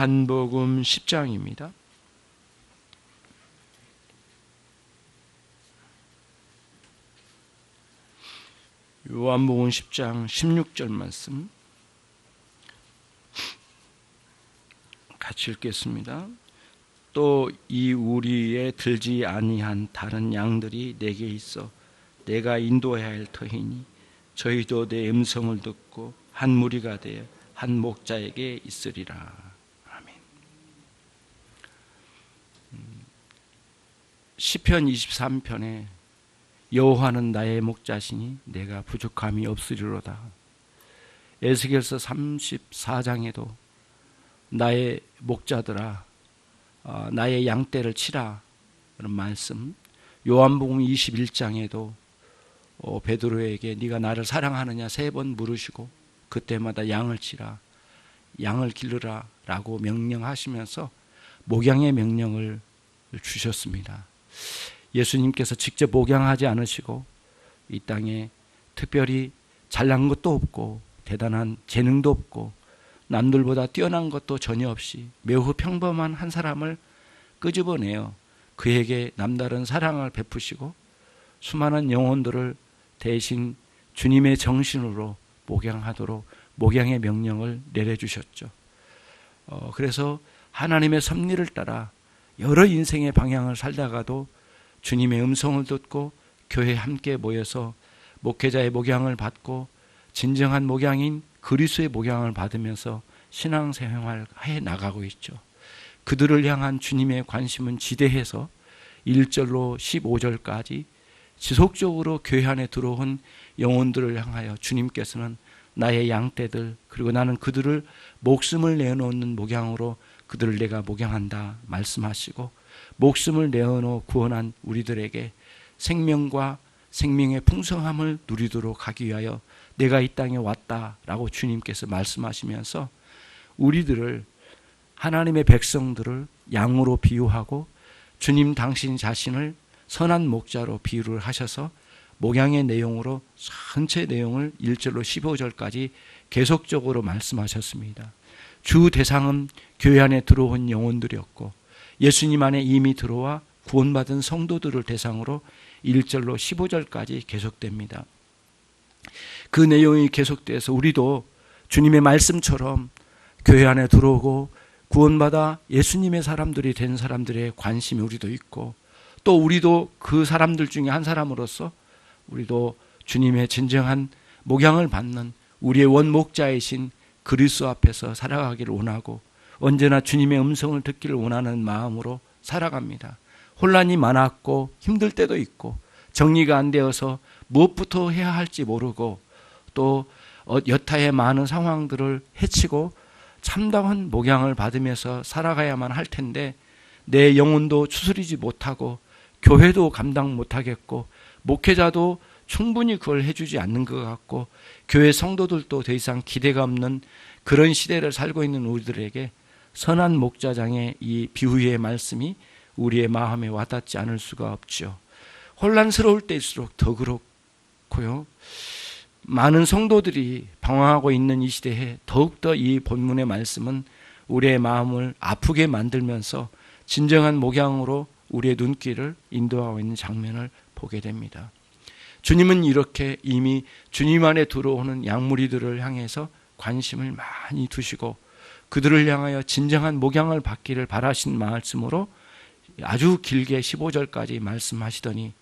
요한복음 10장입니다. 요한복음 10장 16절 말씀 같이 읽겠습니다. 또 이 우리에 들지 아니한 다른 양들이 내게 있어 내가 인도해야 할 터이니 저희도 내 음성을 듣고 한 무리가 되어 한 목자에게 있으리라. 시편 23편에 여호와는 나의 목자시니 내가 부족함이 없으리로다. 에스겔서 34장에도 나의 목자들아 나의 양떼를 치라 그런 말씀. 요한복음 21장에도 베드로에게 네가 나를 사랑하느냐 3번 물으시고 그때마다 양을 치라 양을 기르라 라고 명령하시면서 목양의 명령을 주셨습니다. 예수님께서 직접 목양하지 않으시고 이 땅에 특별히 잘난 것도 없고 대단한 재능도 없고 남들보다 뛰어난 것도 전혀 없이 매우 평범한 한 사람을 끄집어내어 그에게 남다른 사랑을 베푸시고 수많은 영혼들을 대신 주님의 정신으로 목양하도록 목양의 명령을 내려주셨죠. 그래서 하나님의 섭리를 따라 여러 인생의 방향을 살다가도 주님의 음성을 듣고 교회에 함께 모여서 목회자의 목양을 받고 진정한 목양인 그리스도의 목양을 받으면서 신앙생활을 해 나가고 있죠. 그들을 향한 주님의 관심은 지대해서 1절로 15절까지 지속적으로 교회 안에 들어온 영혼들을 향하여 주님께서는 나의 양떼들 그리고 나는 그들을 목숨을 내어놓는 목양으로 그들을 내가 목양한다 말씀하시고 목숨을 내어놓아 구원한 우리들에게 생명과 생명의 풍성함을 누리도록 하기 위하여 내가 이 땅에 왔다라고 주님께서 말씀하시면서 우리들을 하나님의 백성들을 양으로 비유하고 주님 당신 자신을 선한 목자로 비유를 하셔서 목양의 내용으로 전체 내용을 1절로 15절까지 계속적으로 말씀하셨습니다. 주 대상은 교회 안에 들어온 영혼들이었고 예수님 안에 이미 들어와 구원받은 성도들을 대상으로 1절로 15절까지 계속됩니다. 그 내용이 계속돼서 우리도 주님의 말씀처럼 교회 안에 들어오고 구원받아 예수님의 사람들이 된 사람들의 관심이 우리도 있고 또 우리도 그 사람들 중에 한 사람으로서 우리도 주님의 진정한 목양을 받는 우리의 원목자이신 그리스도 앞에서 살아가기를 원하고 언제나 주님의 음성을 듣기를 원하는 마음으로 살아갑니다. 혼란이 많았고 힘들 때도 있고 정리가 안 되어서 무엇부터 해야 할지 모르고 또 여타의 많은 상황들을 헤치고 참다운 목양을 받으면서 살아가야만 할 텐데 내 영혼도 추스리지 못하고 교회도 감당 못하겠고 목회자도 충분히 그걸 해주지 않는 것 같고 교회 성도들도 더 이상 기대가 없는 그런 시대를 살고 있는 우리들에게 선한 목자장의 이 비유의 말씀이 우리의 마음에 와닿지 않을 수가 없죠. 혼란스러울 때일수록 더 그렇고요. 많은 성도들이 방황하고 있는 이 시대에 더욱더 이 본문의 말씀은 우리의 마음을 아프게 만들면서 진정한 목양으로 우리의 눈길을 인도하고 있는 장면을 보게 됩니다. 주님은 이렇게 이미 주님 안에 들어오는 양무리들을 향해서 관심을 많이 두시고 그들을 향하여 진정한 목양을 받기를 바라신 말씀으로 아주 길게 15절까지 말씀하시더니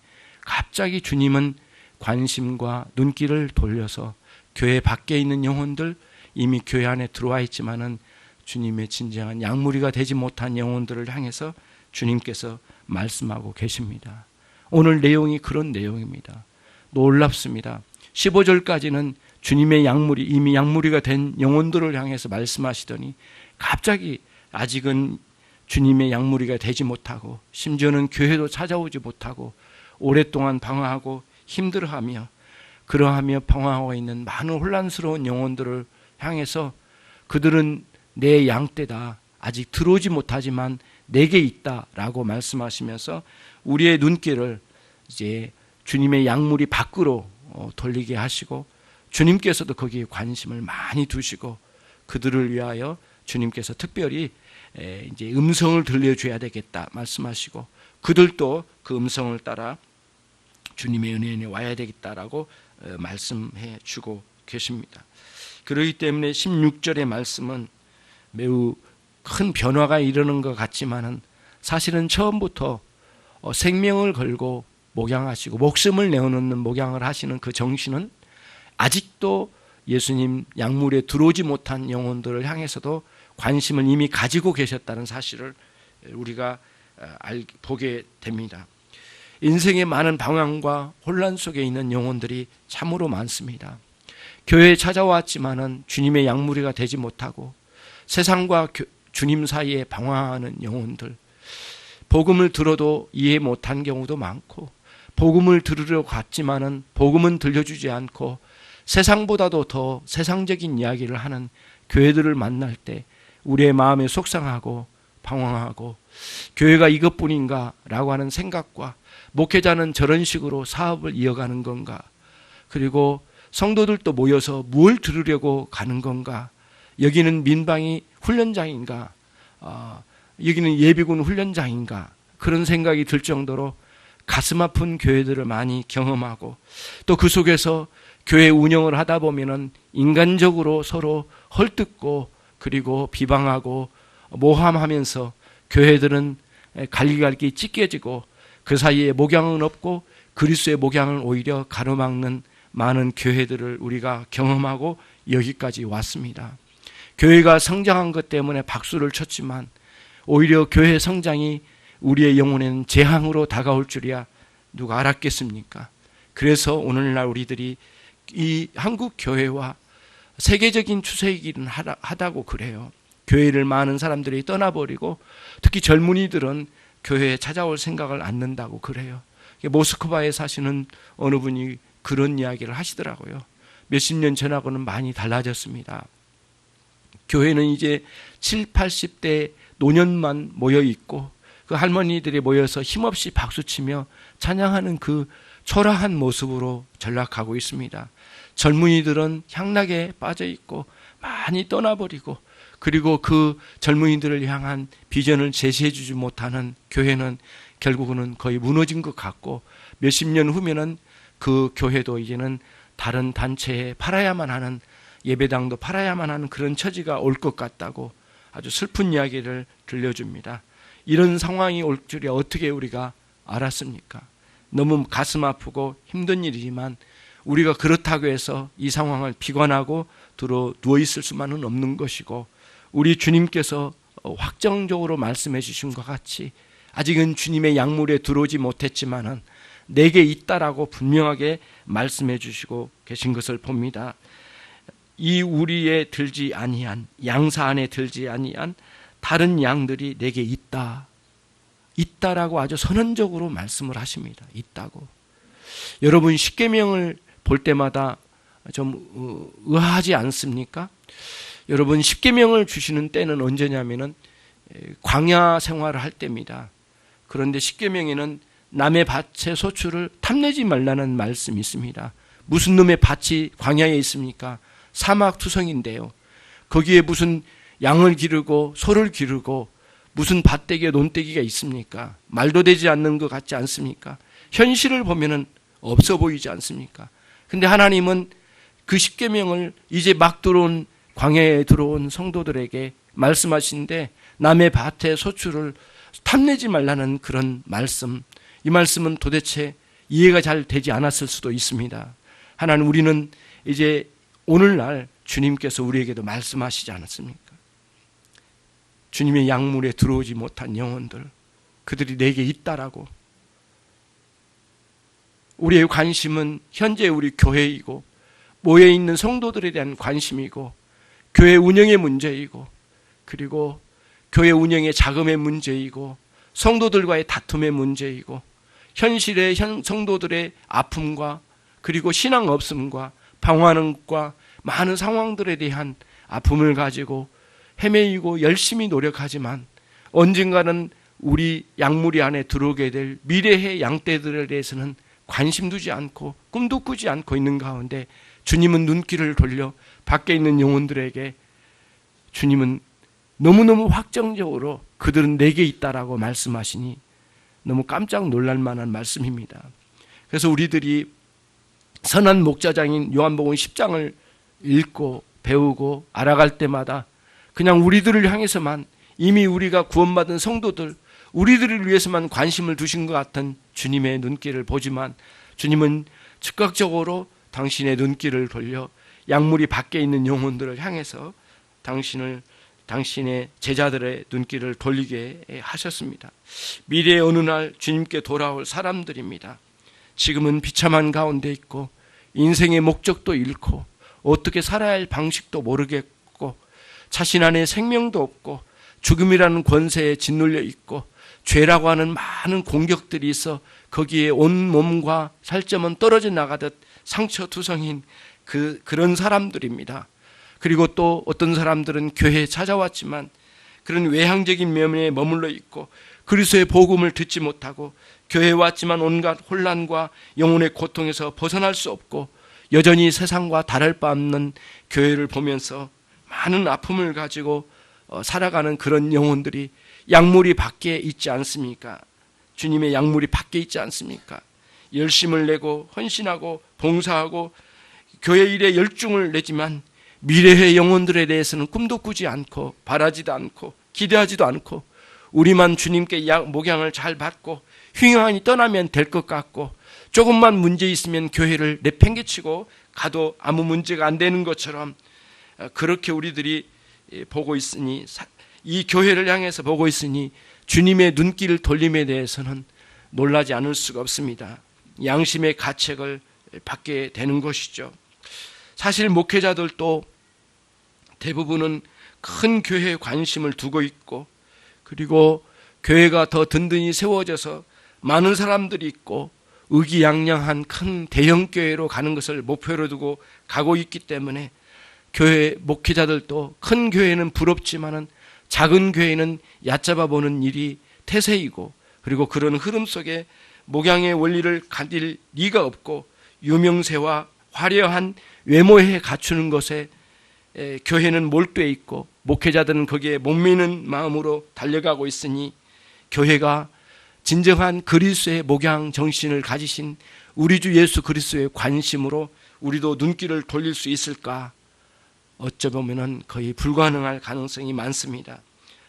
갑자기 주님은 관심과 눈길을 돌려서 교회 밖에 있는 영혼들 이미 교회 안에 들어와 있지만은 주님의 진정한 양무리가 되지 못한 영혼들을 향해서 주님께서 말씀하고 계십니다. 오늘 내용이 그런 내용입니다. 놀랍습니다. 15절까지는 주님의 양무리 이미 양무리가 된 영혼들을 향해서 말씀하시더니 갑자기 아직은 주님의 양무리가 되지 못하고 심지어는 교회도 찾아오지 못하고 오랫동안 방황하고 힘들어하며 그러하며 방황하고 있는 많은 혼란스러운 영혼들을 향해서 그들은 내 양떼다 아직 들어오지 못하지만 내게 있다라고 말씀하시면서 우리의 눈길을 이제 주님의 양무리 밖으로 돌리게 하시고 주님께서도 거기에 관심을 많이 두시고 그들을 위하여 주님께서 특별히 이제 음성을 들려줘야 되겠다 말씀하시고, 그들도 그 음성을 따라 주님의 은혜에 와야 되겠다라고 말씀해 주고 계십니다. 그렇기 때문에 16절의 말씀은 매우 큰 변화가 일어나는 것 같지만은 사실은 처음부터 생명을 걸고 목양하시고 목숨을 내어놓는 목양을 하시는 그 정신은 아직도 예수님 약물에 들어오지 못한 영혼들을 향해서도 관심을 이미 가지고 계셨다는 사실을 우리가 보게 됩니다. 인생의 많은 방황과 혼란 속에 있는 영혼들이 참으로 많습니다. 교회에 찾아왔지만은 주님의 약물이가 되지 못하고 세상과 주님 사이에 방황하는 영혼들, 복음을 들어도 이해 못한 경우도 많고, 복음을 들으려 갔지만은 복음은 들려주지 않고 세상보다도 더 세상적인 이야기를 하는 교회들을 만날 때 우리의 마음에 속상하고 방황하고, 교회가 이것뿐인가 라고 하는 생각과, 목회자는 저런 식으로 사업을 이어가는 건가, 그리고 성도들도 모여서 뭘 들으려고 가는 건가, 여기는 민방위 훈련장인가, 여기는 예비군 훈련장인가, 그런 생각이 들 정도로 가슴 아픈 교회들을 많이 경험하고, 또 그 속에서 교회 운영을 하다 보면은 인간적으로 서로 헐뜯고 그리고 비방하고 모함하면서 교회들은 갈기갈기 찢겨지고, 그 사이에 목양은 없고 그리스도의 목양을 오히려 가로막는 많은 교회들을 우리가 경험하고 여기까지 왔습니다. 교회가 성장한 것 때문에 박수를 쳤지만 오히려 교회 성장이 우리의 영혼에는 재앙으로 다가올 줄이야 누가 알았겠습니까? 그래서 오늘날 우리들이 이 한국 교회와 세계적인 추세이기는 하다고 그래요. 교회를 많은 사람들이 떠나버리고 특히 젊은이들은 교회에 찾아올 생각을 않는다고 그래요. 모스크바에 사시는 어느 분이 그런 이야기를 하시더라고요. 몇십 년 전하고는 많이 달라졌습니다. 교회는 이제 70, 80대 노년만 모여 있고 그 할머니들이 모여서 힘없이 박수치며 찬양하는 그 초라한 모습으로 전락하고 있습니다. 젊은이들은 향락에 빠져 있고 많이 떠나버리고, 그리고 그 젊은이들을 향한 비전을 제시해 주지 못하는 교회는 결국은 거의 무너진 것 같고, 몇십 년 후면은 그 교회도 이제는 다른 단체에 팔아야만 하는, 예배당도 팔아야만 하는 그런 처지가 올 것 같다고 아주 슬픈 이야기를 들려줍니다. 이런 상황이 올 줄이 어떻게 우리가 알았습니까? 너무 가슴 아프고 힘든 일이지만 우리가 그렇다고 해서 이 상황을 비관하고 누워 있을 수만은 없는 것이고, 우리 주님께서 확정적으로 말씀해 주신 것 같이 아직은 주님의 약물에 들어오지 못했지만은 내게 있다라고 분명하게 말씀해 주시고 계신 것을 봅니다. 이 우리에 들지 아니한, 양사 안에 들지 아니한 다른 양들이 내게 있다라고 아주 선언적으로 말씀을 하십니다. 있다고. 여러분 십계명을 볼 때마다 좀 의아하지 않습니까? 여러분 십계명을 주시는 때는 언제냐면은 광야 생활을 할 때입니다. 그런데 십계명에는 남의 밭의 소출을 탐내지 말라는 말씀이 있습니다. 무슨 놈의 밭이 광야에 있습니까? 사막 투성인데요. 거기에 무슨 양을 기르고 소를 기르고 무슨 밭대기에 논대기가 있습니까? 말도 되지 않는 것 같지 않습니까? 현실을 보면은 없어 보이지 않습니까? 근데 하나님은 그 십계명을 이제 막 들어온 광야에 들어온 성도들에게 말씀하신데, 남의 밭의 소출을 탐내지 말라는 그런 말씀, 이 말씀은 도대체 이해가 잘 되지 않았을 수도 있습니다. 하나님, 우리는 이제 오늘날 주님께서 우리에게도 말씀하시지 않았습니까? 주님의 약물에 들어오지 못한 영혼들, 그들이 내게 있다라고. 우리의 관심은 현재 우리 교회이고 모여있는 성도들에 대한 관심이고 교회 운영의 문제이고, 그리고 교회 운영의 자금의 문제이고 성도들과의 다툼의 문제이고 현실의 성도들의 아픔과 그리고 신앙 없음과 방황하는 것과 많은 상황들에 대한 아픔을 가지고 헤매이고 열심히 노력하지만 언젠가는 우리 약물이 안에 들어오게 될 미래의 양떼들에 대해서는 관심 두지 않고 꿈도 꾸지 않고 있는 가운데 주님은 눈길을 돌려 밖에 있는 영혼들에게 주님은 너무너무 확정적으로 그들은 내게 있다라고 말씀하시니 너무 깜짝 놀랄 만한 말씀입니다. 그래서 우리들이 선한 목자장인 요한복음 10장을 읽고 배우고 알아갈 때마다 그냥 우리들을 향해서만, 이미 우리가 구원받은 성도들, 우리들을 위해서만 관심을 두신 것 같은 주님의 눈길을 보지만, 주님은 즉각적으로 당신의 눈길을 돌려 약물이 밖에 있는 영혼들을 향해서 당신의 제자들의 눈길을 돌리게 하셨습니다. 미래의 어느 날 주님께 돌아올 사람들입니다. 지금은 비참한 가운데 있고 인생의 목적도 잃고 어떻게 살아야 할 방식도 모르겠고 자신 안에 생명도 없고 죽음이라는 권세에 짓눌려 있고 죄라고 하는 많은 공격들이 있어 거기에 온 몸과 살점은 떨어져 나가듯 상처투성인 그런 사람들입니다. 그리고 또 어떤 사람들은 교회에 찾아왔지만 그런 외향적인 면에 머물러 있고 그리스도의 복음을 듣지 못하고 교회에 왔지만 온갖 혼란과 영혼의 고통에서 벗어날 수 없고 여전히 세상과 다를 바 없는 교회를 보면서 많은 아픔을 가지고 살아가는 그런 영혼들이 약물이 밖에 있지 않습니까? 주님의 약물이 밖에 있지 않습니까? 열심을 내고 헌신하고 봉사하고 교회 일에 열중을 내지만 미래의 영혼들에 대해서는 꿈도 꾸지 않고 바라지도 않고 기대하지도 않고 우리만 주님께 목양을 잘 받고 휘황이 떠나면 될 것 같고 조금만 문제 있으면 교회를 내팽개치고 가도 아무 문제가 안 되는 것처럼 그렇게 우리들이 보고 있으니, 이 교회를 향해서 보고 있으니 주님의 눈길 돌림에 대해서는 놀라지 않을 수가 없습니다. 양심의 가책을 받게 되는 것이죠. 사실 목회자들도 대부분은 큰 교회에 관심을 두고 있고, 그리고 교회가 더 든든히 세워져서 많은 사람들이 있고 의기양양한 큰 대형교회로 가는 것을 목표로 두고 가고 있기 때문에 교회 목회자들도 큰 교회는 부럽지만은 작은 교회는 얕잡아 보는 일이 태세이고, 그리고 그런 흐름 속에 목양의 원리를 가질 리가 없고 유명세와 화려한 외모에 갖추는 것에 교회는 몰두해 있고 목회자들은 거기에 목매는 마음으로 달려가고 있으니, 교회가 진정한 그리스도의 목양 정신을 가지신 우리 주 예수 그리스도의 관심으로 우리도 눈길을 돌릴 수 있을까? 어쩌보면 거의 불가능할 가능성이 많습니다.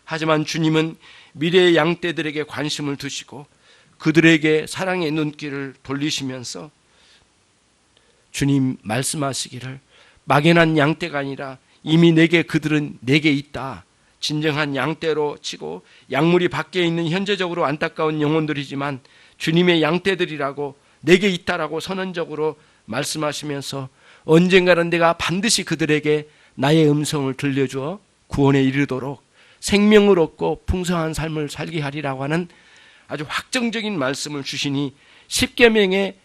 하지만 주님은 미래의 양떼들에게 관심을 두시고 그들에게 사랑의 눈길을 돌리시면서 주님 말씀하시기를 막연한 양떼가 아니라 이미 그들은 내게 있다. 진정한 양떼로 치고 약물이 밖에 있는 현재적으로 안타까운 영혼들이지만 주님의 양떼들이라고 내게 있다라고 선언적으로 말씀하시면서 언젠가는 내가 반드시 그들에게 나의 음성을 들려주어 구원에 이르도록 생명을 얻고 풍성한 삶을 살게 하리라고 하는 아주 확정적인 말씀을 주시니, 십계명의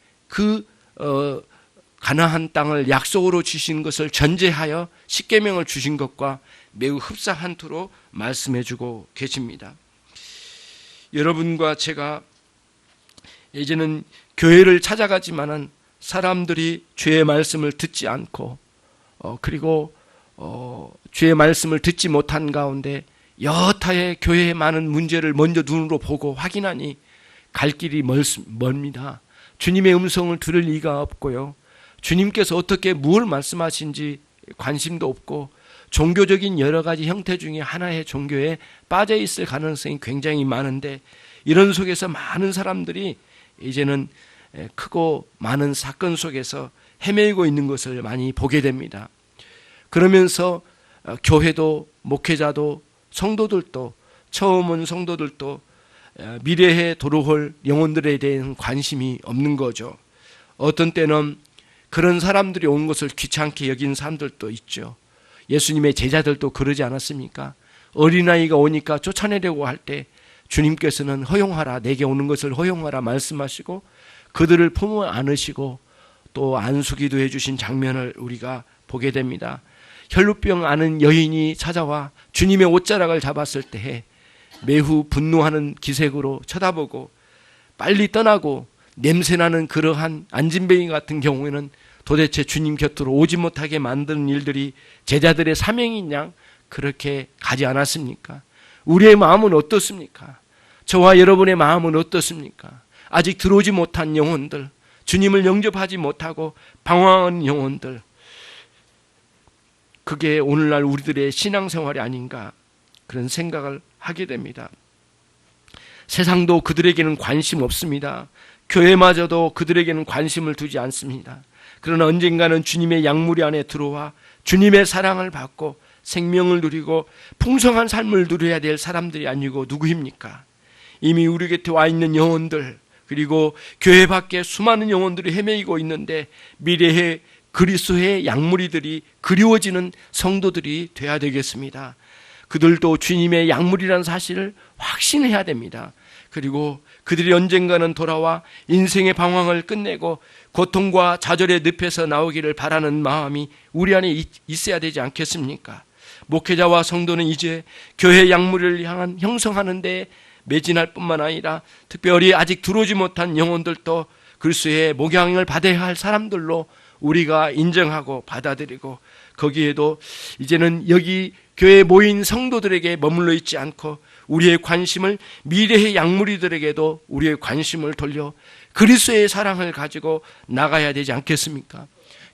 가나안 땅을 약속으로 주신 것을 전제하여 십계명을 주신 것과 매우 흡사한 투로 말씀해 주고 계십니다. 여러분과 제가 이제는 교회를 찾아가지만은 사람들이 주의 말씀을 듣지 않고 그리고 주의 말씀을 듣지 못한 가운데 여타의 교회의 많은 문제를 먼저 눈으로 보고 확인하니 갈 길이 멀습니다. 주님의 음성을 들을 리가 없고요. 주님께서 어떻게 무엇을 말씀하신지 관심도 없고 종교적인 여러 가지 형태 중에 하나의 종교에 빠져 있을 가능성이 굉장히 많은데, 이런 속에서 많은 사람들이 이제는 크고 많은 사건 속에서 헤매고 있는 것을 많이 보게 됩니다. 그러면서 교회도 목회자도 성도들도 처음 온 성도들도 미래에 도로올 영혼들에 대한 관심이 없는 거죠. 어떤 때는 그런 사람들이 온 것을 귀찮게 여긴 사람들도 있죠. 예수님의 제자들도 그러지 않았습니까? 어린아이가 오니까 쫓아내려고 할 때 주님께서는 허용하라, 내게 오는 것을 허용하라 말씀하시고 그들을 품어 안으시고 또 안수기도 해주신 장면을 우리가 보게 됩니다. 혈루병 앓은 여인이 찾아와 주님의 옷자락을 잡았을 때에 매우 분노하는 기색으로 쳐다보고 빨리 떠나고 냄새나는 그러한 안진뱅이 같은 경우에는 도대체 주님 곁으로 오지 못하게 만드는 일들이 제자들의 사명인 양 그렇게 가지 않았습니까? 우리의 마음은 어떻습니까? 저와 여러분의 마음은 어떻습니까? 아직 들어오지 못한 영혼들, 주님을 영접하지 못하고 방황한 영혼들, 그게 오늘날 우리들의 신앙생활이 아닌가 그런 생각을 하게 됩니다. 세상도 그들에게는 관심 없습니다. 교회마저도 그들에게는 관심을 두지 않습니다. 그러나 언젠가는 주님의 양무리 안에 들어와 주님의 사랑을 받고 생명을 누리고 풍성한 삶을 누려야 될 사람들이 아니고 누구입니까? 이미 우리 곁에 와 있는 영혼들, 그리고 교회 밖에 수많은 영혼들이 헤매이고 있는데 미래의 그리스도의 양무리들이 그리워지는 성도들이 돼야 되겠습니다. 그들도 주님의 양무리라는 사실을 확신해야 됩니다. 그리고 그들이 언젠가는 돌아와 인생의 방황을 끝내고 고통과 좌절의 늪에서 나오기를 바라는 마음이 우리 안에 있어야 되지 않겠습니까? 목회자와 성도는 이제 교회 양무리를 향한 형성하는 데 매진할 뿐만 아니라 특별히 아직 들어오지 못한 영혼들도 그리스도의 목양을 받아야 할 사람들로 우리가 인정하고 받아들이고, 거기에도 이제는 여기 교회에 모인 성도들에게 머물러 있지 않고 우리의 관심을 미래의 양무리들에게도 우리의 관심을 돌려 그리스도의 사랑을 가지고 나가야 되지 않겠습니까?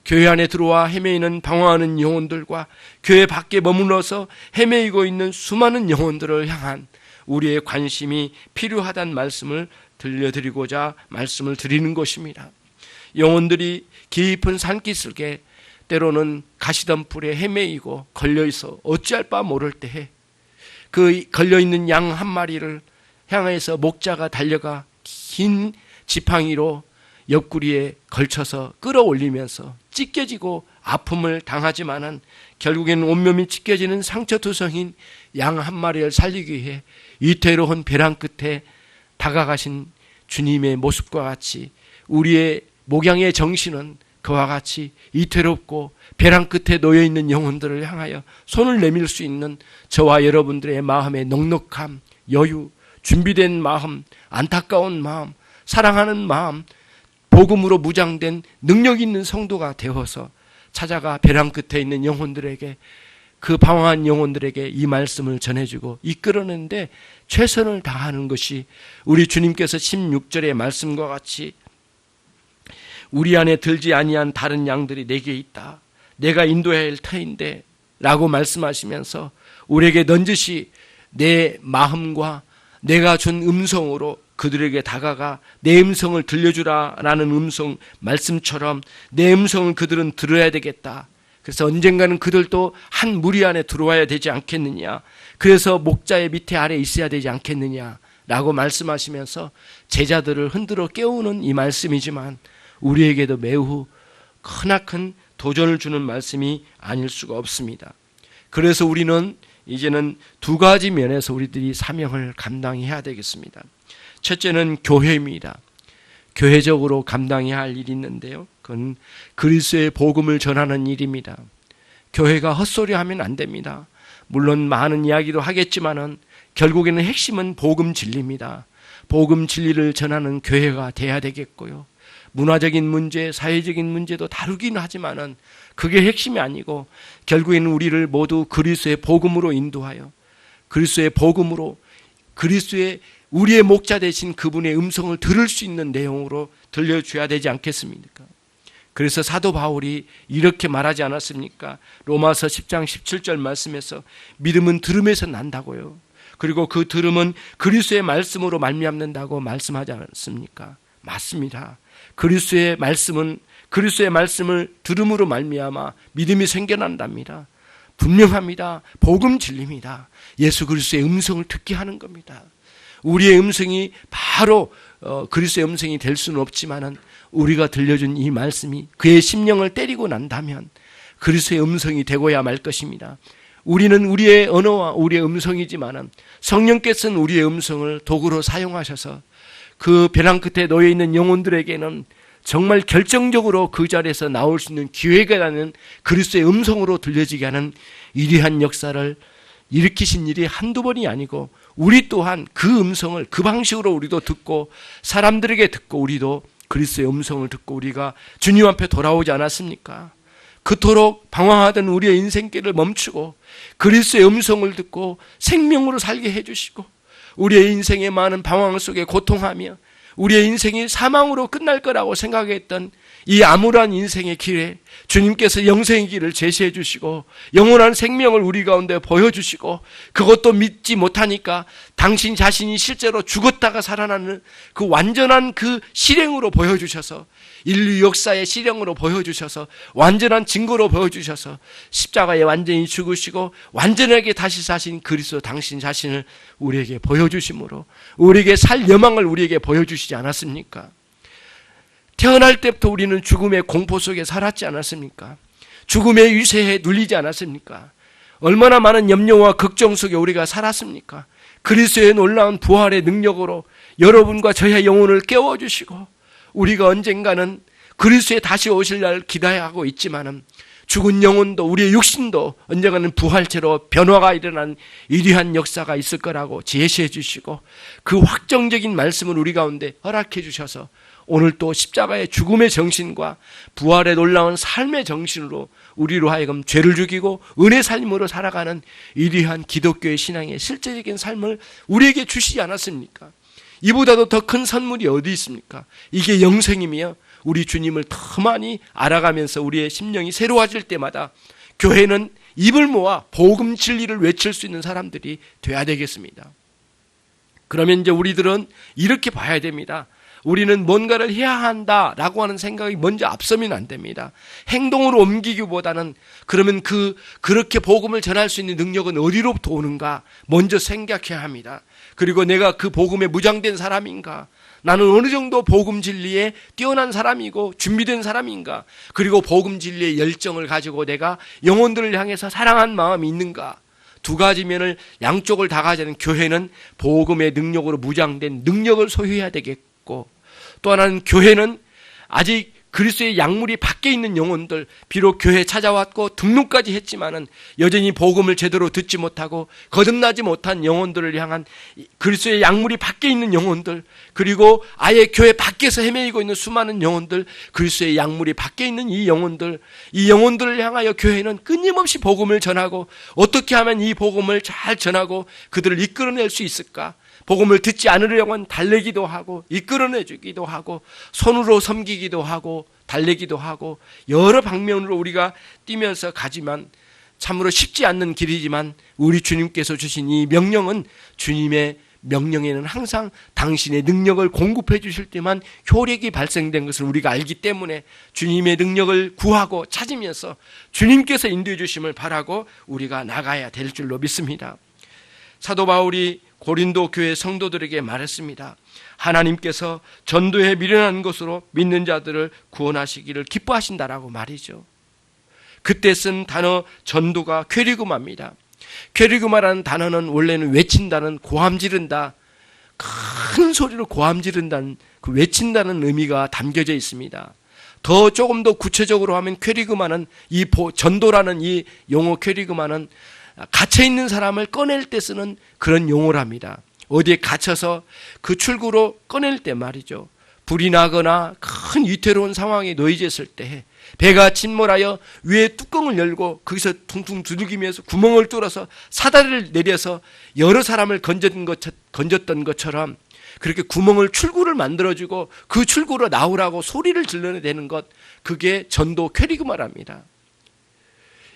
교회 안에 들어와 헤매이는 방황하는 영혼들과 교회 밖에 머물러서 헤매이고 있는 수많은 영혼들을 향한 우리의 관심이 필요하다는 말씀을 들려드리고자 말씀을 드리는 것입니다. 영혼들이 깊은 산기슭에 때로는 가시덤불에 헤매이고 걸려있어 어찌할 바 모를 때에 그 걸려있는 양 한 마리를 향해서 목자가 달려가 긴 지팡이로 옆구리에 걸쳐서 끌어올리면서 찢겨지고 아픔을 당하지만은 결국에는 온몸이 찢겨지는 상처투성인 양 한 마리를 살리기 위해 위태로운 벼랑 끝에 다가가신 주님의 모습과 같이 우리의 목양의 정신은 그와 같이 위태롭고 벼랑 끝에 놓여있는 영혼들을 향하여 손을 내밀 수 있는 저와 여러분들의 마음의 넉넉함, 여유, 준비된 마음, 안타까운 마음, 사랑하는 마음, 복음으로 무장된 능력 있는 성도가 되어서 찾아가 벼랑 끝에 있는 영혼들에게, 그 방황한 영혼들에게 이 말씀을 전해주고 이끌어내는데 최선을 다하는 것이 우리 주님께서 16절의 말씀과 같이 우리 안에 들지 아니한 다른 양들이 내게 있다, 내가 인도해야 할 터인데 라고 말씀하시면서 우리에게 넌지시 내 마음과 내가 준 음성으로 그들에게 다가가 내 음성을 들려주라라는 음성 말씀처럼 내 음성을 그들은 들어야 되겠다. 그래서 언젠가는 그들도 한 무리 안에 들어와야 되지 않겠느냐, 그래서 목자의 밑에 아래 있어야 되지 않겠느냐라고 말씀하시면서 제자들을 흔들어 깨우는 이 말씀이지만 우리에게도 매우 크나큰 도전을 주는 말씀이 아닐 수가 없습니다. 그래서 우리는 이제는 두 가지 면에서 우리들이 사명을 감당해야 되겠습니다. 첫째는 교회입니다. 교회적으로 감당해야 할 일이 있는데요, 그건 그리스도의 복음을 전하는 일입니다. 교회가 헛소리하면 안 됩니다. 물론 많은 이야기도 하겠지만은 결국에는 핵심은 복음 진리입니다. 복음 진리를 전하는 교회가 돼야 되겠고요, 문화적인 문제, 사회적인 문제도 다루긴 하지만은 그게 핵심이 아니고 결국에는 우리를 모두 그리스도의 복음으로 인도하여 그리스도의 복음으로 그리스도의 우리의 목자 되신 그분의 음성을 들을 수 있는 내용으로 들려줘야 되지 않겠습니까? 그래서 사도 바울이 이렇게 말하지 않았습니까? 로마서 10장 17절 말씀에서 믿음은 들음에서 난다고요. 그리고 그 들음은 그리스도의 말씀으로 말미암는다고 말씀하지 않습니까? 맞습니다. 그리스도의 말씀을 들음으로 말미암아 믿음이 생겨난답니다. 분명합니다. 복음 진리입니다. 예수 그리스도의 음성을 듣게 하는 겁니다. 우리의 음성이 바로 그리스도의 음성이 될 수는 없지만은 우리가 들려준 이 말씀이 그의 심령을 때리고 난다면 그리스도의 음성이 되고야 말 것입니다. 우리는 우리의 언어와 우리의 음성이지만은 성령께서는 우리의 음성을 도구로 사용하셔서 그 벼랑 끝에 놓여 있는 영혼들에게는 정말 결정적으로 그 자리에서 나올 수 있는 기회가 나는 그리스도의 음성으로 들려지게 하는 위대한 역사를 일으키신 일이 한두 번이 아니고 우리 또한 그 음성을 그 방식으로 우리도 듣고 사람들에게 듣고 우리도 그리스도의 음성을 듣고 우리가 주님 앞에 돌아오지 않았습니까? 그토록 방황하던 우리의 인생길을 멈추고 그리스도의 음성을 듣고 생명으로 살게 해주시고, 우리의 인생의 많은 방황 속에 고통하며 우리의 인생이 사망으로 끝날 거라고 생각했던 이 암울한 인생의 길에 주님께서 영생의 길을 제시해 주시고 영원한 생명을 우리 가운데 보여주시고, 그것도 믿지 못하니까 당신 자신이 실제로 죽었다가 살아나는 그 완전한 그 실행으로 보여주셔서, 인류 역사의 실행으로 보여주셔서, 완전한 증거로 보여주셔서 십자가에 완전히 죽으시고 완전하게 다시 사신 그리스도 당신 자신을 우리에게 보여주심으로 우리에게 살 여망을 우리에게 보여주시지 않았습니까? 태어날 때부터 우리는 죽음의 공포 속에 살았지 않았습니까? 죽음의 위세에 눌리지 않았습니까? 얼마나 많은 염려와 걱정 속에 우리가 살았습니까? 그리스도의 놀라운 부활의 능력으로 여러분과 저의 영혼을 깨워주시고, 우리가 언젠가는 그리스도의 다시 오실 날 기대하고 있지만은 죽은 영혼도 우리의 육신도 언젠가는 부활체로 변화가 일어난 위대한 역사가 있을 거라고 제시해 주시고, 그 확정적인 말씀을 우리 가운데 허락해 주셔서 오늘 또 십자가의 죽음의 정신과 부활의 놀라운 삶의 정신으로 우리로 하여금 죄를 죽이고 은혜 삶으로 살아가는 위대한 기독교의 신앙의 실제적인 삶을 우리에게 주시지 않았습니까? 이보다도 더 큰 선물이 어디 있습니까? 이게 영생이며, 우리 주님을 더 많이 알아가면서 우리의 심령이 새로워질 때마다 교회는 입을 모아 복음 진리를 외칠 수 있는 사람들이 돼야 되겠습니다. 그러면 이제 우리들은 이렇게 봐야 됩니다. 우리는 뭔가를 해야 한다라고 하는 생각이 먼저 앞서면 안 됩니다. 행동으로 옮기기보다는 그러면 그렇게 복음을 전할 수 있는 능력은 어디로부터 오는가 먼저 생각해야 합니다. 그리고 내가 그 복음에 무장된 사람인가? 나는 어느 정도 복음 진리에 뛰어난 사람이고 준비된 사람인가? 그리고 복음 진리의 열정을 가지고 내가 영혼들을 향해서 사랑한 마음이 있는가? 두 가지 면을 양쪽을 다 가지는 교회는 복음의 능력으로 무장된 능력을 소유해야 되겠고, 또 하나는 교회는 아직 그리스도의 약물이 밖에 있는 영혼들, 비록 교회에 찾아왔고 등록까지 했지만은 여전히 복음을 제대로 듣지 못하고 거듭나지 못한 영혼들을 향한 그리스도의 약물이 밖에 있는 영혼들, 그리고 아예 교회 밖에서 헤매이고 있는 수많은 영혼들, 그리스도의 약물이 밖에 있는 이 영혼들을 향하여 교회는 끊임없이 복음을 전하고, 어떻게 하면 이 복음을 잘 전하고 그들을 이끌어낼 수 있을까? 복음을 듣지 않으려고는 달래기도 하고 이끌어내주기도 하고 손으로 섬기기도 하고 달래기도 하고 여러 방면으로 우리가 뛰면서 가지만 참으로 쉽지 않는 길이지만, 우리 주님께서 주신 이 명령은 주님의 명령에는 항상 당신의 능력을 공급해 주실 때만 효력이 발생된 것을 우리가 알기 때문에 주님의 능력을 구하고 찾으면서 주님께서 인도해 주심을 바라고 우리가 나가야 될 줄로 믿습니다. 사도 바울이 고린도 교회 성도들에게 말했습니다. 하나님께서 전도에 미련한 것으로 믿는 자들을 구원하시기를 기뻐하신다라고 말이죠. 그때 쓴 단어 전도가 퀘리그마입니다. 퀘리그마라는 단어는 원래는 외친다는, 고함 지른다, 큰 소리로 고함 지른다는, 그 외친다는 의미가 담겨져 있습니다. 조금 더 구체적으로 하면 퀘리그마는, 이 전도라는 이 용어 퀘리그마는 갇혀있는 사람을 꺼낼 때 쓰는 그런 용어랍니다. 어디에 갇혀서 그 출구로 꺼낼 때 말이죠. 불이 나거나 큰 위태로운 상황에 놓여졌을 때 배가 침몰하여 위에 뚜껑을 열고 거기서 퉁퉁 두들기면서 구멍을 뚫어서 사다리를 내려서 여러 사람을 건졌던 것처럼 그렇게 출구를 만들어주고 그 출구로 나오라고 소리를 질러내는 것, 그게 전도 퀘리그마랍니다.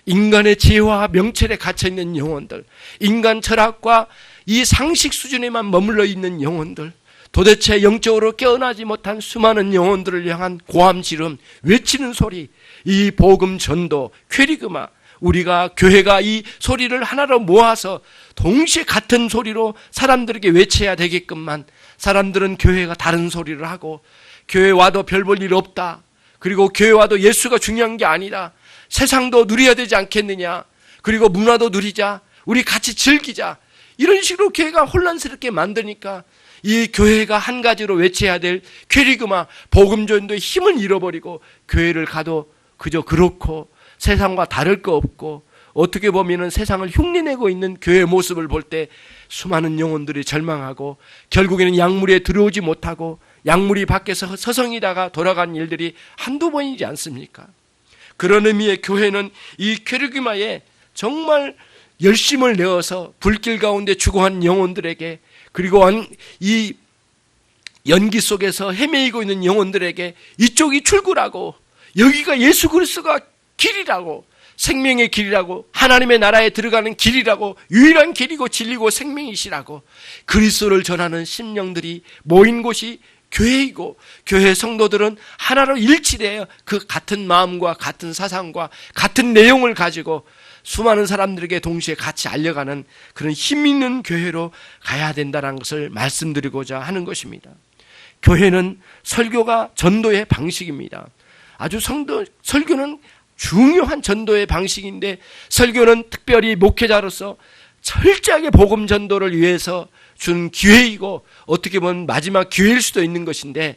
인간의 지혜와 명철에 갇혀있는 영혼들, 인간 철학과 이 상식 수준에만 머물러 있는 영혼들, 도대체 영적으로 깨어나지 못한 수많은 영혼들을 향한 고함 지름, 외치는 소리, 이 복음 전도 퀘리그마, 우리가 교회가 이 소리를 하나로 모아서 동시에 같은 소리로 사람들에게 외쳐야 되게끔만, 사람들은 교회가 다른 소리를 하고 교회 와도 별 볼 일 없다, 그리고 교회 와도 예수가 중요한 게 아니다, 세상도 누려야 되지 않겠느냐, 그리고 문화도 누리자, 우리 같이 즐기자, 이런 식으로 교회가 혼란스럽게 만드니까 이 교회가 한 가지로 외쳐야 될 퀘리그마 복음 전도의 힘을 잃어버리고 교회를 가도 그저 그렇고 세상과 다를 거 없고, 어떻게 보면은 세상을 흉내내고 있는 교회의 모습을 볼 때 수많은 영혼들이 절망하고 결국에는 약물에 들어오지 못하고 약물이 밖에서 서성이다가 돌아간 일들이 한두 번이지 않습니까? 그런 의미의 교회는 이 퀘르기마에 정말 열심을 내어서 불길 가운데 죽어간 영혼들에게, 그리고 이 연기 속에서 헤매이고 있는 영혼들에게 이쪽이 출구라고, 여기가 예수 그리스도가 길이라고, 생명의 길이라고, 하나님의 나라에 들어가는 길이라고, 유일한 길이고 진리고 생명이시라고, 그리스도를 전하는 심령들이 모인 곳이 교회이고, 교회 성도들은 하나로 일치되어 그 같은 마음과 같은 사상과 같은 내용을 가지고 수많은 사람들에게 동시에 같이 알려가는 그런 힘 있는 교회로 가야 된다는 것을 말씀드리고자 하는 것입니다. 교회는 설교가 전도의 방식입니다. 아주 설교는 중요한 전도의 방식인데, 설교는 특별히 목회자로서 철저하게 복음 전도를 위해서 준 기회이고, 어떻게 보면 마지막 기회일 수도 있는 것인데,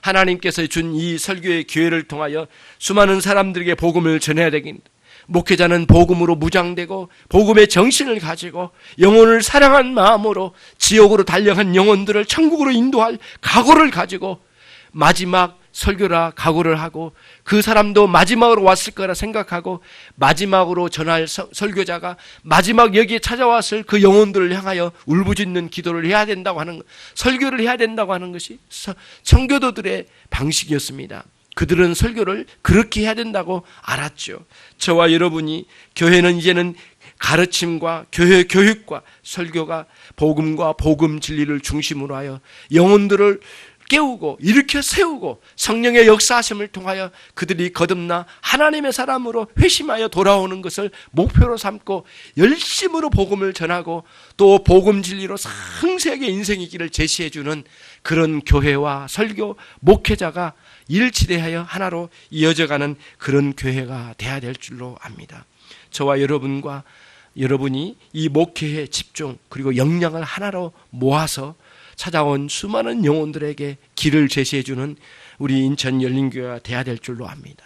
하나님께서 준 이 설교의 기회를 통하여 수많은 사람들에게 복음을 전해야 되긴, 목회자는 복음으로 무장되고 복음의 정신을 가지고 영혼을 사랑한 마음으로 지옥으로 달려간 영혼들을 천국으로 인도할 각오를 가지고 마지막 설교라 각오를 하고, 그 사람도 마지막으로 왔을 거라 생각하고 마지막으로 전할 설교자가 마지막 여기에 찾아왔을 그 영혼들을 향하여 울부짖는 기도를 해야 된다고 하는, 설교를 해야 된다고 하는 것이 청교도들의 방식이었습니다. 그들은 설교를 그렇게 해야 된다고 알았죠. 저와 여러분이, 교회는 이제는 가르침과 교회 교육과 설교가 복음과 복음 진리를 중심으로 하여 영혼들을 깨우고 일으켜 세우고 성령의 역사하심을 통하여 그들이 거듭나 하나님의 사람으로 회심하여 돌아오는 것을 목표로 삼고 열심으로 복음을 전하고 또 복음 진리로 상세하게 인생의 길을 제시해주는 그런 교회와 설교 목회자가 일치되어 하나로 이어져가는 그런 교회가 되어야 될 줄로 압니다. 저와 여러분과 여러분이 이 목회에 집중, 그리고 역량을 하나로 모아서 찾아온 수많은 영혼들에게 길을 제시해주는 우리 인천 열린교회가 되어야 될 줄로 압니다.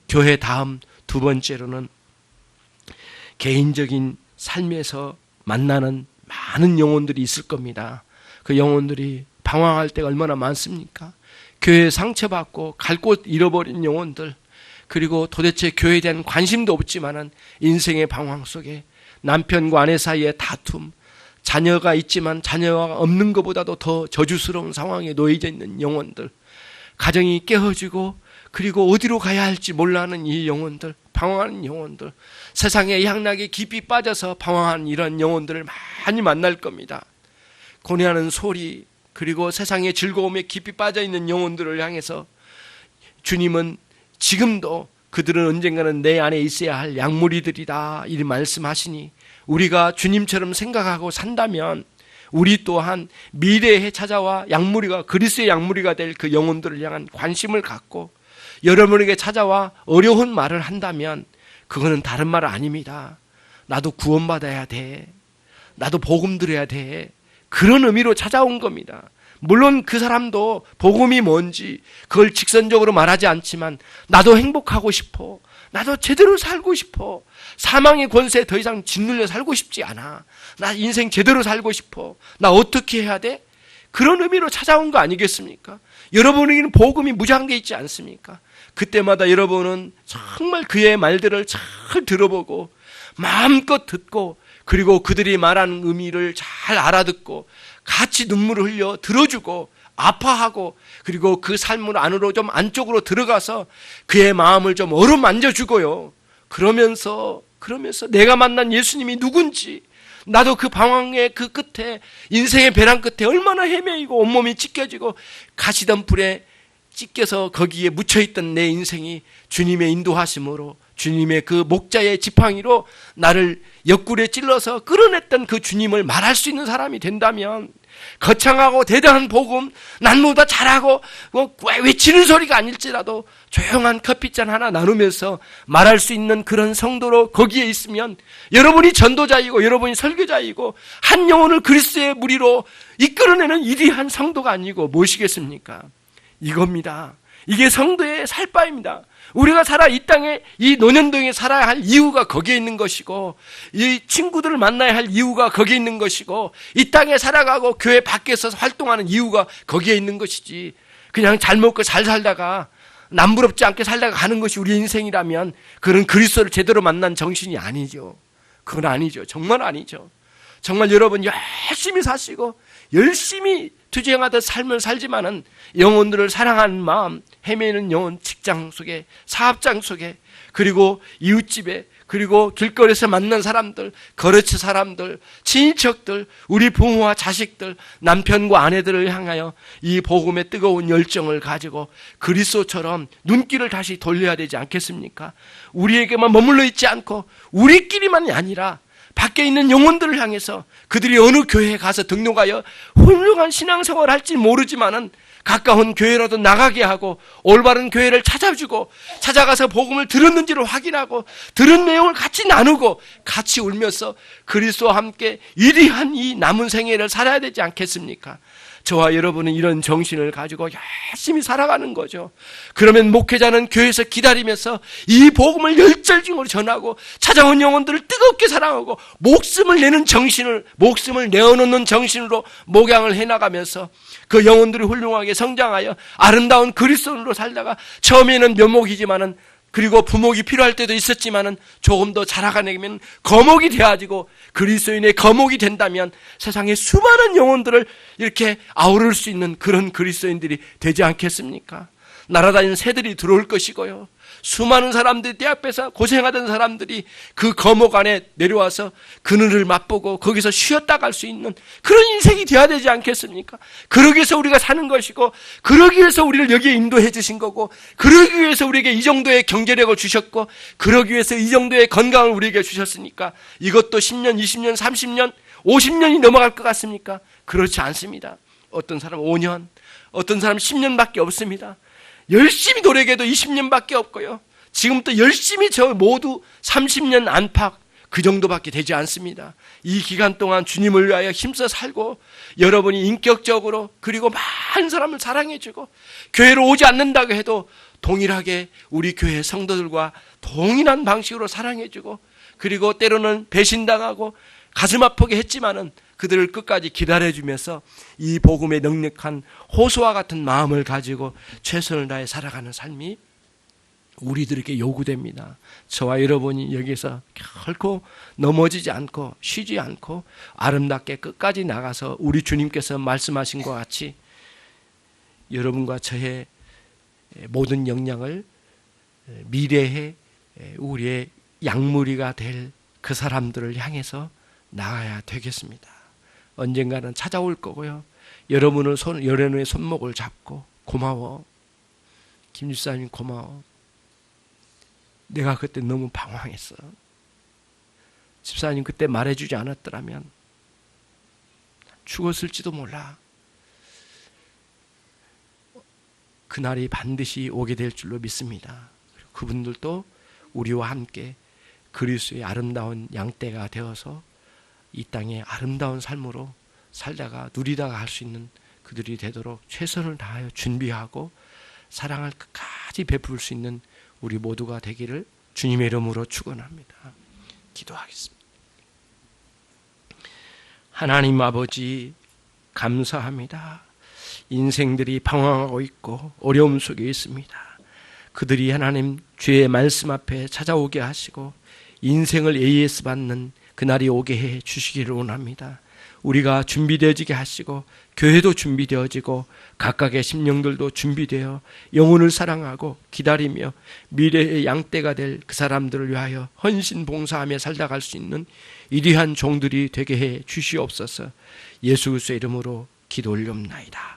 교회 다음 두 번째로는 개인적인 삶에서 만나는 많은 영혼들이 있을 겁니다. 그 영혼들이 방황할 때가 얼마나 많습니까? 교회에 상처받고 갈 곳 잃어버린 영혼들, 그리고 도대체 교회에 대한 관심도 없지만은 인생의 방황 속에 남편과 아내 사이의 다툼, 자녀가 있지만 자녀가 없는 것보다도 더 저주스러운 상황에 놓여져 있는 영혼들, 가정이 깨어지고 그리고 어디로 가야 할지 몰라하는 이 영혼들, 방황하는 영혼들, 세상의 향락에 깊이 빠져서 방황하는 이런 영혼들을 많이 만날 겁니다. 고뇌하는 소리, 그리고 세상의 즐거움에 깊이 빠져있는 영혼들을 향해서 주님은 지금도 그들은 언젠가는 내 안에 있어야 할 양무리들이다 이 말씀하시니, 우리가 주님처럼 생각하고 산다면 우리 또한 미래에 찾아와 양무리가, 그리스도의 양무리가 될 그 영혼들을 향한 관심을 갖고 여러분에게 찾아와 어려운 말을 한다면 그거는 다른 말 아닙니다. 나도 구원받아야 돼, 나도 복음 들어야 돼, 그런 의미로 찾아온 겁니다. 물론 그 사람도 복음이 뭔지 그걸 직선적으로 말하지 않지만 나도 행복하고 싶어, 나도 제대로 살고 싶어, 사망의 권세에 더 이상 짓눌려 살고 싶지 않아, 나 인생 제대로 살고 싶어, 나 어떻게 해야 돼? 그런 의미로 찾아온 거 아니겠습니까? 여러분에게는 복음이 무장돼 있지 않습니까? 그때마다 여러분은 정말 그의 말들을 잘 들어보고 마음껏 듣고, 그리고 그들이 말하는 의미를 잘 알아듣고 같이 눈물을 흘려 들어주고 아파하고, 그리고 그 삶을 안으로 좀 안쪽으로 들어가서 그의 마음을 좀 어루만져주고요. 그러면서 내가 만난 예수님이 누군지, 나도 그 방황의 그 끝에, 인생의 배란 끝에 얼마나 헤매이고 온몸이 찢겨지고 가시던 불에 찢겨서 거기에 묻혀있던 내 인생이 주님의 인도하심으로, 주님의 그 목자의 지팡이로 나를 옆구리에 찔러서 끌어냈던 그 주님을 말할 수 있는 사람이 된다면, 거창하고 대단한 복음, 남보다 잘하고 외치는 소리가 아닐지라도 조용한 커피잔 하나 나누면서 말할 수 있는 그런 성도로 거기에 있으면 여러분이 전도자이고 여러분이 설교자이고 한 영혼을 그리스도의 무리로 이끌어내는 위대한 성도가 아니고 무엇이겠습니까? 이겁니다. 이게 성도의 살바입니다. 우리가 살아 이 땅에, 이 노년동에 살아야 할 이유가 거기에 있는 것이고, 이 친구들을 만나야 할 이유가 거기에 있는 것이고, 이 땅에 살아가고 교회 밖에서 활동하는 이유가 거기에 있는 것이지, 그냥 잘 먹고 잘 살다가 남부럽지 않게 살다가 가는 것이 우리 인생이라면 그런 그리스도를 제대로 만난 정신이 아니죠. 그건 아니죠. 정말 아니죠. 정말 여러분 열심히 사시고 열심히 투쟁하듯 삶을 살지만은 영혼들을 사랑하는 마음, 헤매는 영혼, 직장 속에, 사업장 속에, 그리고 이웃집에, 그리고 길거리에서 만난 사람들, 거래처 사람들, 친척들, 우리 부모와 자식들, 남편과 아내들을 향하여 이 복음의 뜨거운 열정을 가지고 그리스도처럼 눈길을 다시 돌려야 되지 않겠습니까? 우리에게만 머물러 있지 않고 우리끼리만이 아니라 밖에 있는 영혼들을 향해서 그들이 어느 교회에 가서 등록하여 훌륭한 신앙생활을 할지 모르지만은 가까운 교회라도 나가게 하고 올바른 교회를 찾아주고 찾아가서 복음을 들었는지를 확인하고 들은 내용을 같이 나누고 같이 울면서 그리스도와 함께 위대한 이 남은 생애를 살아야 되지 않겠습니까? 저와 여러분은 이런 정신을 가지고 열심히 살아가는 거죠. 그러면 목회자는 교회에서 기다리면서 이 복음을 열정적으로 전하고 찾아온 영혼들을 뜨겁게 사랑하고 목숨을 내는 정신을, 목숨을 내어놓는 정신으로 목양을 해나가면서 그 영혼들이 훌륭하게 성장하여 아름다운 그리스도인으로 살다가 처음에는 묘목이지만은 그리고 부목이 필요할 때도 있었지만은 조금 더 자라가면 거목이 되어지고 그리스도인의 거목이 된다면 세상에 수많은 영혼들을 이렇게 아우를 수 있는 그런 그리스도인들이 되지 않겠습니까? 날아다니는 새들이 들어올 것이고요. 수많은 사람들이 때 앞에서 고생하던 사람들이 그 거목 안에 내려와서 그늘을 맛보고 거기서 쉬었다 갈 수 있는 그런 인생이 되어야 되지 않겠습니까? 그러기 위해서 우리가 사는 것이고 그러기 위해서 우리를 여기에 인도해 주신 거고 그러기 위해서 우리에게 이 정도의 경제력을 주셨고 그러기 위해서 이 정도의 건강을 우리에게 주셨으니까 이것도 10년, 20년, 30년, 50년이 넘어갈 것 같습니까? 그렇지 않습니다. 어떤 사람은 5년, 어떤 사람은 10년밖에 없습니다. 열심히 노력해도 20년밖에 없고요. 지금부터 열심히 저 모두 30년 안팎 그 정도밖에 되지 않습니다. 이 기간 동안 주님을 위하여 힘써 살고 여러분이 인격적으로 그리고 많은 사람을 사랑해주고 교회로 오지 않는다고 해도 동일하게 우리 교회 성도들과 동일한 방식으로 사랑해주고 그리고 때로는 배신당하고 가슴 아프게 했지만은 그들을 끝까지 기다려주면서 이 복음의 넉넉한 호수와 같은 마음을 가지고 최선을 다해 살아가는 삶이 우리들에게 요구됩니다. 저와 여러분이 여기서 결코 넘어지지 않고 쉬지 않고 아름답게 끝까지 나가서 우리 주님께서 말씀하신 것 같이 여러분과 저의 모든 역량을 미래에 우리의 양무리가 될 그 사람들을 향해서 나가야 되겠습니다. 언젠가는 찾아올 거고요. 여러분의 손목을 잡고 고마워. 김 집사님 고마워. 내가 그때 너무 방황했어. 집사님 그때 말해주지 않았더라면 죽었을지도 몰라. 그날이 반드시 오게 될 줄로 믿습니다. 그분들도 우리와 함께 그리스도의 아름다운 양떼가 되어서 이 땅에 아름다운 삶으로 살다가 누리다가 할 수 있는 그들이 되도록 최선을 다하여 준비하고 사랑을 끝까지 베풀 수 있는 우리 모두가 되기를 주님의 이름으로 축원합니다. 기도하겠습니다. 하나님 아버지 감사합니다. 인생들이 방황하고 있고 어려움 속에 있습니다. 그들이 하나님 주의 말씀 앞에 찾아오게 하시고 인생을 AS 받는 그날이 오게 해 주시기를 원합니다. 우리가 준비되어지게 하시고 교회도 준비되어지고 각각의 심령들도 준비되어 영혼을 사랑하고 기다리며 미래의 양떼가 될 그 사람들을 위하여 헌신 봉사하며 살다 갈 수 있는 위대한 종들이 되게 해 주시옵소서. 예수 그리스도의 이름으로 기도 올리옵나이다.